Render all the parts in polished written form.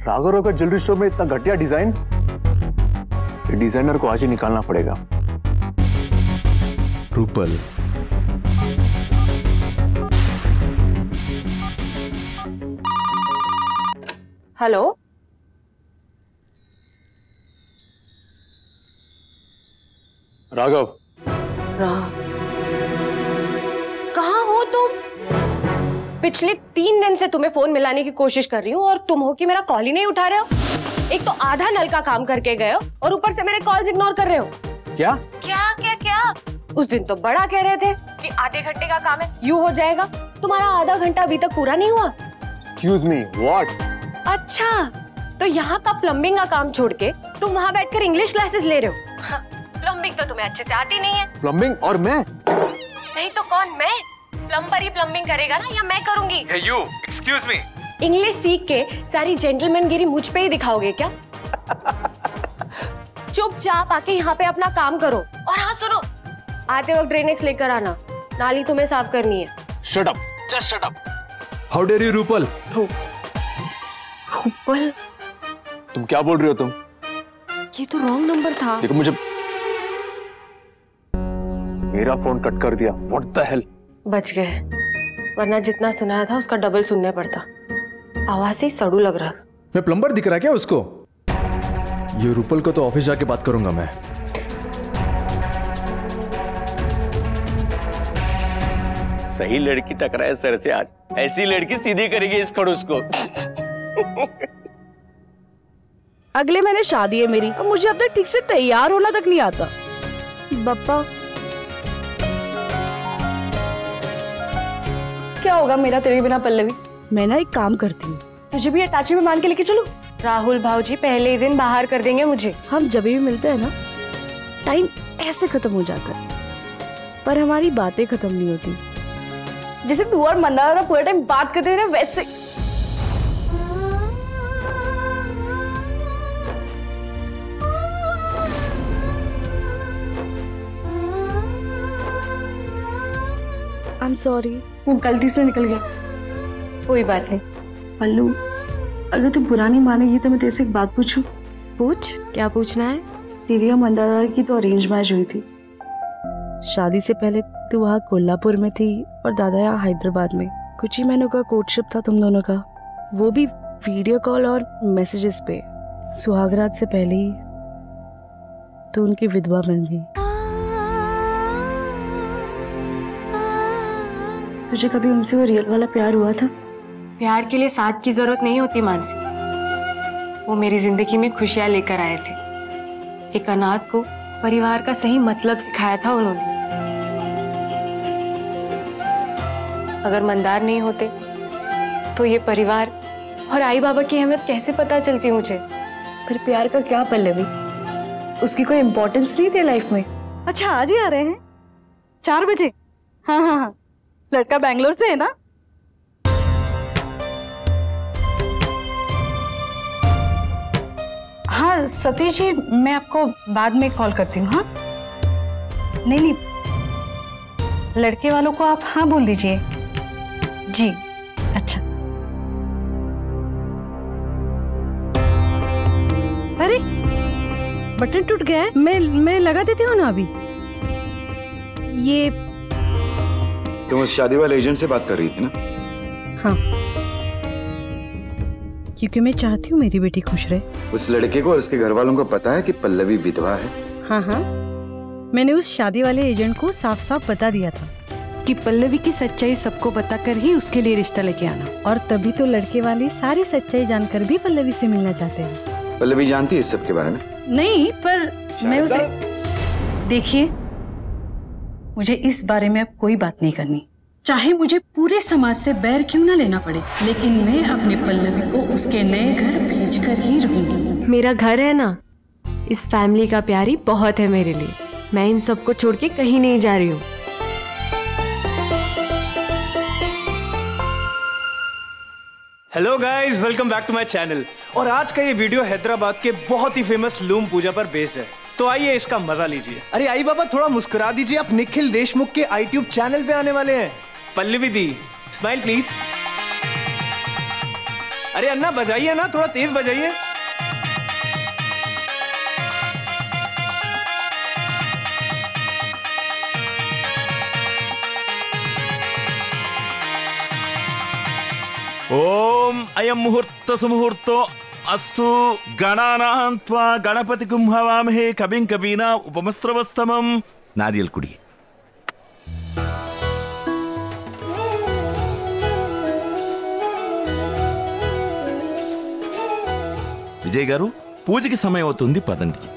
राघव का jewellery store में इतना घटिया डिजाइन, ये डिजाइनर को आज ही निकालना पड़ेगा। रूपल, हेलो, राघव। कहाँ हो तुम? पिछले 3 दिन से तुम्हें फोन मिलाने की कोशिश कर रही हूँ और तुम हो कि मेरा कॉल ही नहीं उठा रहे हो। एक तो आधा नल का काम करके गए हो और ऊपर से मेरे कॉल्स इग्नोर कर रहे हो। क्या क्या क्या क्या? उस दिन तो बड़ा कह रहे थे कि आधे घंटे का काम है, यूं हो जाएगा। तुम्हारा आधा घंटा अभी तक पूरा नहीं हुआ। Excuse me, what? अच्छा, तो यहाँ का प्लम्बिंग का काम छोड़ के तुम वहाँ बैठकर इंग्लिश क्लासेस ले रहे हो। प्लम्बिंग तो तुम्हें अच्छे से आती नहीं है। प्लम्बिंग? और मैं? नहीं तो कौन? मैं? प्लम्बर ही प्लम्बिंग करेगा ना, या मैं करूंगी? Hey you, excuse me. English सीख के सारी जेंटलमैन गिरी मुझ पे ही दिखाओगे क्या? चुपचाप आके यहाँ पे अपना काम करो। और हाँ सुनो, आते वक्त ड्रेनेक्स लेकर आना, नाली तुम्हें साफ करनी है। Shut up, just shut up. How dare you Rupal? Rupal? तुम क्या बोल रही हो तुम? ये तो रॉन्ग नंबर था। देखो मुझे मेरा फोन कट कर दिया। What the hell? बच गए, वरना जितना सुनाया था उसका डबल सुनने पड़ता। आवाज से ही सड़ू लग रहा था। मैं प्लम्बर दिख रहा क्या उसको? ये रूपल को तो ऑफिस जाके बात करूंगा मैं। सही लड़की टकराए सर से आज, ऐसी लड़की सीधी करेगी इस खड़ूस को। अगले महीने शादी है मेरी और मुझे अब तक ठीक से तैयार होना तक नहीं आता। बप्पा, क्या होगा मेरा तेरे बिना पल्लवी? मैं ना एक काम करती हूँ, तुझे भी अटैची में मान के लेके चलो। राहुल भाऊजी पहले ही दिन बाहर कर देंगे मुझे। हम जब भी मिलते हैं ना, टाइम ऐसे खत्म हो जाता है, पर हमारी बातें खत्म नहीं होती। जैसे तू और मंदारा पूरे टाइम बात करते रहे वैसे। I'm sorry, वो गलती से निकल गया। कोई बात नहीं। पल्लू, अगर तू बुरा नहीं मानेगी तो मैं तेरे से एक बात पूछूं? पूछ, क्या पूछना है? तेरी और मंदारा की तो अरेंज मैच हुई थी। शादी से पहले तू वहाँ कोल्हापुर में थी और दादा यहाँ हैदराबाद में। कुछ ही महीनों का कोर्टशिप था तुम दोनों का, वो भी वीडियो कॉल और मैसेजेस पे। सुहागरात से पहले ही तो उनकी विधवा बन गई। तुझे कभी उनसे वो रियल वाला प्यार हुआ था? प्यार के लिए साथ की जरूरत नहीं होती मानसी। वो मेरी जिंदगी में खुशियां लेकर आए थे। एक अनाथ को परिवार का सही मतलब सिखाया था उन्होंने। अगर मंदार नहीं होते तो ये परिवार और आई बाबा की अहमियत कैसे पता चलती मुझे। फिर प्यार का क्या पल्लवी? उसकी कोई इम्पोर्टेंस नहीं थी लाइफ में? अच्छा, आज ही आ रहे हैं 4 बजे? हाँ हाँ हाँ, लड़का बैंगलोर से है ना? हाँ सतीश जी, मैं आपको बाद में कॉल करती हूँ। हाँ नहीं नहीं, लड़के वालों को आप हाँ बोल दीजिए जी। अच्छा, अरे बटन टूट गया है, मैं लगा देती हूँ ना अभी। ये तुम उस शादी वाले एजेंट से बात कर रही थी ना? हाँ, क्योंकि मैं चाहती हूँ मेरी बेटी खुश रहे। उस लड़के को और उसके घर वालों को पता है कि पल्लवी विधवा है? हाँ हाँ, मैंने उस शादी वाले एजेंट को साफ साफ बता दिया था कि पल्लवी की सच्चाई सबको बताकर ही उसके लिए रिश्ता लेके आना। और तभी तो लड़के वाले सारी सच्चाई जानकर भी पल्लवी से मिलना चाहते हैं। पल्लवी जानती है इस सब के बारे में? नहीं, पर मैं उसे, देखिए मुझे इस बारे में अब कोई बात नहीं करनी, चाहे मुझे पूरे समाज से बैर क्यों ना लेना पड़े, लेकिन मैं अपने पल्लवी को उसके नए घर भेजकर ही रहूंगी। मेरा घर है ना, इस फैमिली का प्यार ही बहुत है मेरे लिए। मैं इन सबको छोड़ के कहीं नहीं जा रही हूँ। Hello guys, welcome back to my channel. और आज का ये वीडियो हैदराबाद के बहुत ही फेमस लूम पूजा पर बेस्ड है, तो आइए इसका मजा लीजिए। अरे आई बाबा, थोड़ा मुस्कुरा दीजिए, आप निखिल देशमुख के iTube चैनल पे आने वाले हैं। पल्लवी दी, स्माइल प्लीज। अरे अन्ना बजाइए ना, थोड़ा तेज बजाइए। ओम अयं मुहूर्त सुमुहूर्तो अस्तु गणानां त्वा गणपतिगुं हवामहे कविं कवीना उपमस्रवस्तमं। नारियल कुड़िए। विजय गारू पूज की समय అవుతుంది పదండి।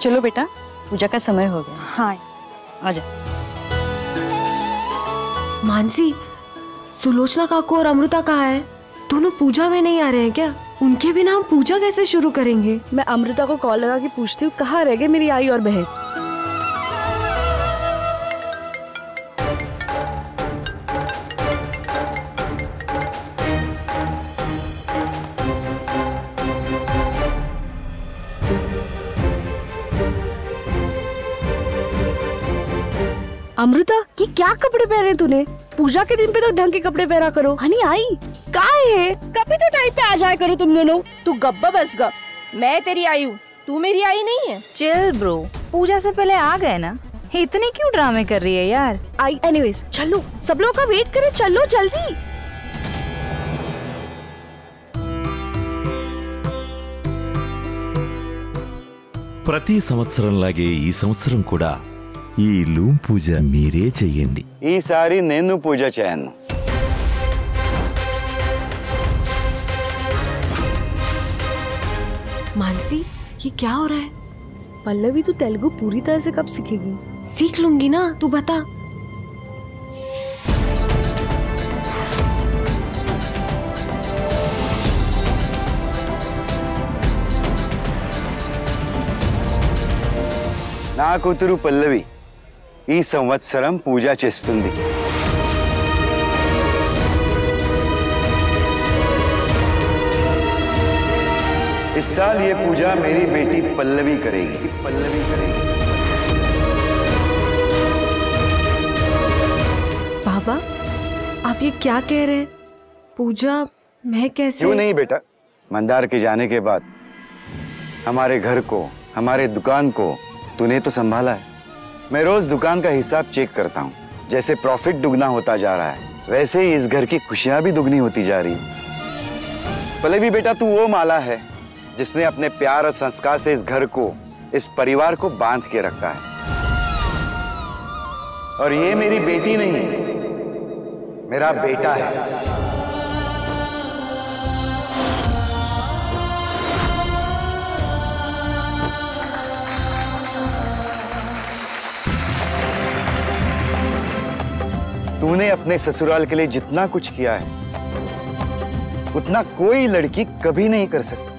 चलो बेटा, पूजा का समय हो गया। हाँ आजा। मानसी, सुलोचना काकू और अमृता कहाँ है? दोनों पूजा में नहीं आ रहे हैं क्या? उनके बिना हम पूजा कैसे शुरू करेंगे? मैं अमृता को कॉल लगा के पूछती हूँ कहाँ रह गए मेरी आई और बहन। अमृता, ये क्या कपड़े पहने तूने? पूजा के दिन पे तो ढंग के कपड़े पहना करो। हनी आई काहे है? कभी तो टाइम पे आ जाया करो तुम दोनों। तू गब्बा बस गा, मैं तेरी आई हूँ, तू मेरी आई नहीं है। चिल ब्रो, पूजा से पहले आ गए ना, इतने क्यों ड्रामे कर रही है यार? आई एनीवेज, चलो सब लोग का वेट करे, चलो जल्दी। ప్రతి సంవత్సరం లాగే ఈ సంవత్సరం కూడా ఈ లూమ్ పూజ మీరే చేయండి। ఈసారి నేను పూజ చేయను। मानसी, ये क्या हो रहा है? पल्लवी, तू तेलुगु पूरी तरह से कब सीखेगी? सीख लूंगी ना, तू बता। నా కూతురు పల్లవి ఈ సంవత్సరం పూజ చేస్తుంది। इस साल ये पूजा मेरी बेटी पल्लवी करेगी। बाबा, आप ये क्या कह रहे हैं? पूजा मैं कैसे? क्यों नहीं बेटा, मंदार के जाने के बाद हमारे घर को, हमारे दुकान को तूने तो संभाला है। मैं रोज दुकान का हिसाब चेक करता हूँ। जैसे प्रॉफिट दुगना होता जा रहा है, वैसे ही इस घर की खुशियां भी दुगनी होती जा रही है। पल्लवी बेटा, तू वो माला है जिसने अपने प्यार और संस्कार से इस घर को, इस परिवार को बांध के रखा है। और ये मेरी बेटी नहीं, मेरा बेटा है। तूने अपने ससुराल के लिए जितना कुछ किया है, उतना कोई लड़की कभी नहीं कर सकती।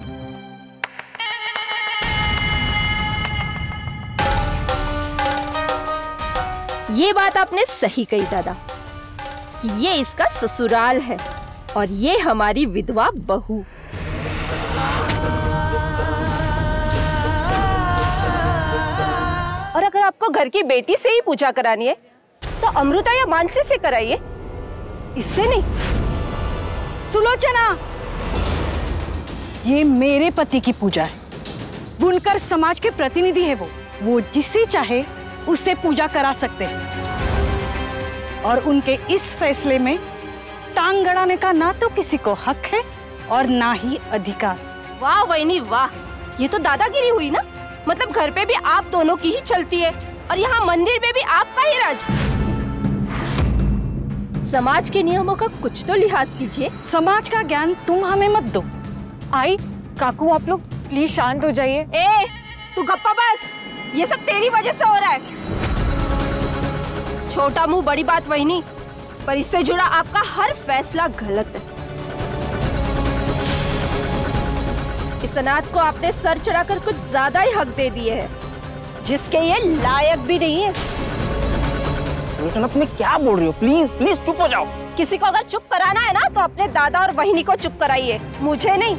ये बात आपने सही कही दादा, कि ये इसका ससुराल है और ये हमारी विधवा बहू। और अगर आपको घर की बेटी से ही पूजा करानी है तो अमृता या मानसी से कराइए, इससे नहीं। सुलोचना, ये मेरे पति की पूजा है। बुनकर समाज के प्रतिनिधि है वो जिसे चाहे उससे पूजा करा सकते हैं। और उनके इस फैसले में टांग गड़ाने का ना तो किसी को हक है और ना ही अधिकार। वाह वहीनी वाह, ये तो दादागिरी हुई ना। मतलब घर पे भी आप दोनों की ही चलती है और यहाँ मंदिर में भी आपका ही राज। समाज के नियमों का कुछ तो लिहाज कीजिए। समाज का ज्ञान तुम हमें मत दो। आई काकू, आप लोग प्लीज शांत हो जाइए। ए, तू गप्पा बस, ये सब तेरी वजह से हो रहा है। छोटा मुंह बड़ी बात वही नहीं, पर इससे जुड़ा आपका हर फैसला गलत है। इस अनाथ को आपने सर चढ़ाकर कुछ ज्यादा ही हक दे दिए हैं, जिसके ये लायक भी नहीं है। तुम क्या बोल रही हो? प्लीज प्लीज चुप हो जाओ। किसी को अगर चुप कराना है ना तो अपने दादा और वहिनी को चुप कराइए, मुझे नहीं।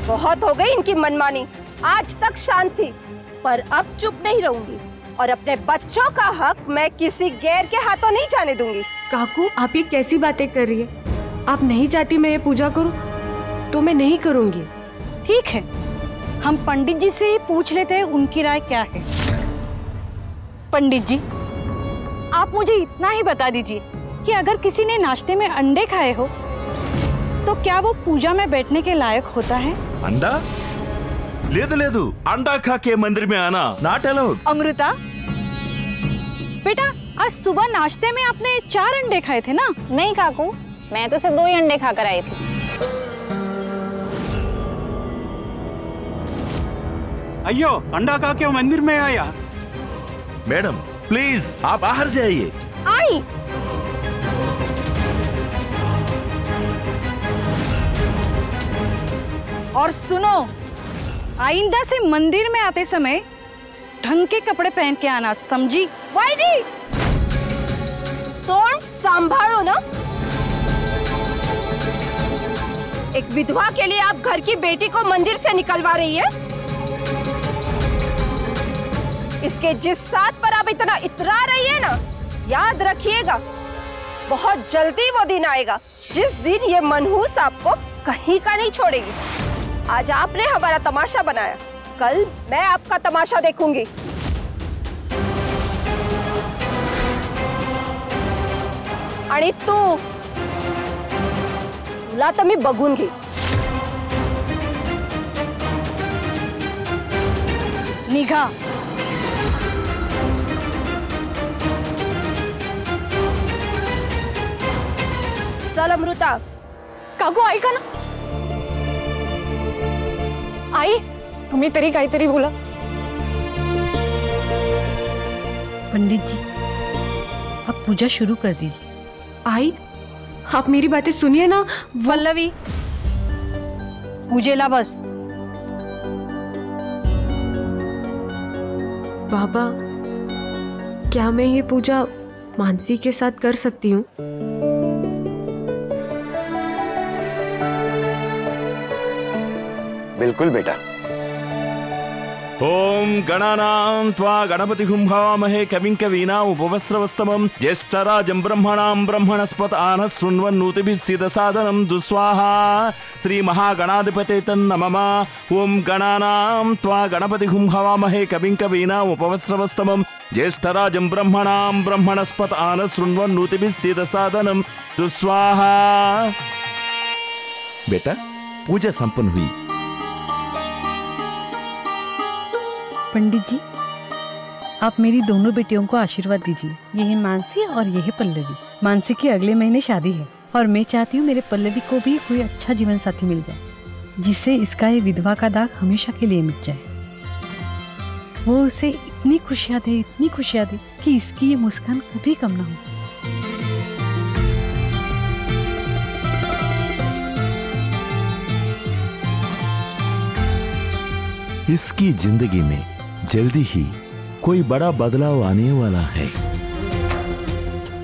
बहुत हो गई इनकी मनमानी। आज तक शांत थी, पर अब चुप नहीं रहूंगी। और अपने बच्चों का हक मैं किसी गैर के हाथों नहीं जाने दूंगी। काकू, आप ये कैसी बातें कर रही है? आप नहीं चाहती मैं ये पूजा करूं तो मैं नहीं करूंगी। ठीक है, हम पंडित जी से ही पूछ लेते हैं उनकी राय क्या है। पंडित जी, आप मुझे इतना ही बता दीजिए कि अगर किसी ने नाश्ते में अंडे खाए हो तो क्या वो पूजा में बैठने के लायक होता है? अंडा? లేదు अंडा खा के मंदिर में आना नॉट अलाउड। अमृता बेटा, आज सुबह नाश्ते में आपने 4 अंडे खाए थे ना? नहीं काकू, मैं तो सिर्फ 2 ही अंडे खाकर आई थी। अयो, अंडा खा के मंदिर में आया। मैडम प्लीज आप बाहर जाइए। आई और सुनो, आइंदा से मंदिर में आते समय ढंग के कपड़े पहन के आना, समझी? वाइडी, तोड़ संभालो ना। एक विधवा के लिए आप घर की बेटी को मंदिर से निकलवा रही है। इसके जिस साथ पर आप इतना इतरा रही है ना, याद रखिएगा बहुत जल्दी वो दिन आएगा जिस दिन ये मनहूस आपको कहीं का नहीं छोड़ेगी। आज आपने हमारा तमाशा बनाया, कल मैं आपका तमाशा देखूंगी। आणि तुला तर मी बघून घे। निघा। चल अमृता। काकू ऐका ना, आई तुम्ही तरी काहीतरी बोला। पंडित जी, आप पूजा शुरू कर दीजिए। आई, आप मेरी बातें सुनिए ना। वल्लवी, पूजेला बस। बाबा, क्या मैं ये पूजा मानसी के साथ कर सकती हूँ? बिल्कुल बेटा। ओम गणानां त्वा गणपतिगुं हवामहे कविं कवीनां उपवस्त्रवस्तमं ज्येष्ठराजं ब्रह्मणां ब्रह्मणस्पत आनः शृण्वन्नोतिभिः सिद्धसादनं दुस्वाहा। श्री महागणाधिपते तन्नमः। ओम गणानां त्वा गणपतिगुं हवामहे कविं कवीनां उपवस्त्रवस्तमं ज्येष्ठराजं ब्रह्मणां ब्रह्मणस्पत आनः शृण्वन्नोतिभिः सिद्धसादनं दुस्वाहा। बेटा, पूजा संपन्न हुई। पंडित जी, आप मेरी दोनों बेटियों को आशीर्वाद दीजिए। ये है मानसी और ये है पल्लवी। मानसी की अगले महीने शादी है और मैं चाहती हूँ मेरे पल्लवी को भी कोई अच्छा जीवन साथी मिल जाए, जिससे इसका ये विधवा का दाग हमेशा के लिए मिट जाए। वो उसे इतनी खुशियाँ दे कि इसकी ये मुस्कान कभी कम ना हो। इसकी जिंदगी में जल्दी ही कोई बड़ा बदलाव आने वाला है।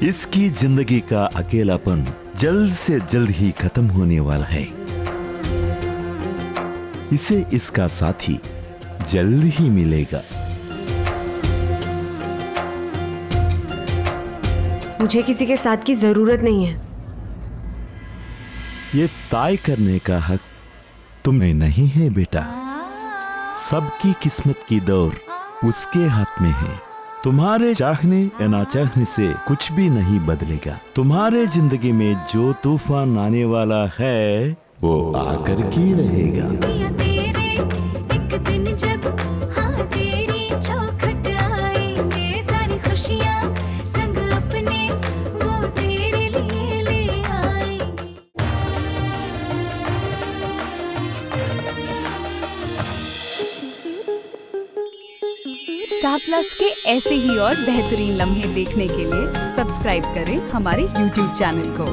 इसकी जिंदगी का अकेलापन जल्द से जल्द ही खत्म होने वाला है। इसे इसका साथी जल्द ही मिलेगा। मुझे किसी के साथ की जरूरत नहीं है। ये तय करने का हक तुम्हें नहीं है बेटा। सबकी किस्मत की दौर उसके हाथ में है। तुम्हारे चाहने या ना चाहने से कुछ भी नहीं बदलेगा। तुम्हारे जिंदगी में जो तूफान आने वाला है वो आकर के रहेगा। स्टार प्लस के ऐसे ही और बेहतरीन लम्हे देखने के लिए सब्सक्राइब करें हमारे YouTube चैनल को।